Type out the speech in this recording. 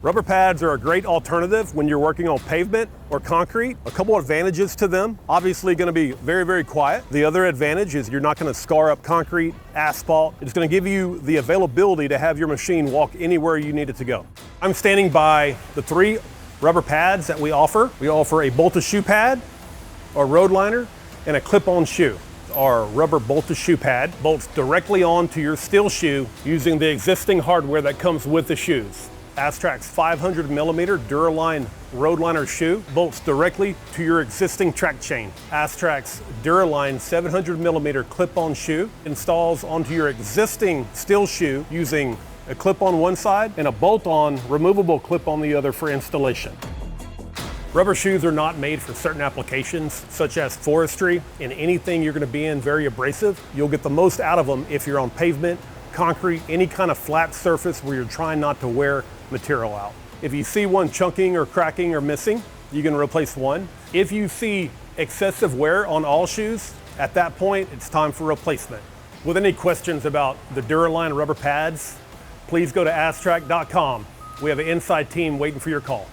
Rubber pads are a great alternative when you're working on pavement or concrete. A couple advantages to them. Obviously going to be very, very quiet. The other advantage is you're not going to scar up concrete, asphalt. It's going to give you the availability to have your machine walk anywhere you need it to go. I'm standing by the 3 rubber pads that we offer. We offer a bolt-to-shoe pad, a road liner, and a clip-on shoe. Our rubber bolt-to-shoe pad bolts directly onto your steel shoe using the existing hardware that comes with the shoes. Astrak's 500 millimeter Duraline road liner shoe bolts directly to your existing track chain. Astrak's Duraline 700 millimeter clip-on shoe installs onto your existing steel shoe using a clip on one side and a bolt-on removable clip on the other for installation. Rubber shoes are not made for certain applications, such as forestry and anything you're going to be in very abrasive. You'll get the most out of them if you're on pavement, concrete, any kind of flat surface where you're trying not to wear material out. If you see one chunking or cracking or missing, you can replace one. If you see excessive wear on all shoes, at that point, it's time for replacement. With any questions about the Duraline rubber pads, please go to astrak.com. We have an inside team waiting for your call.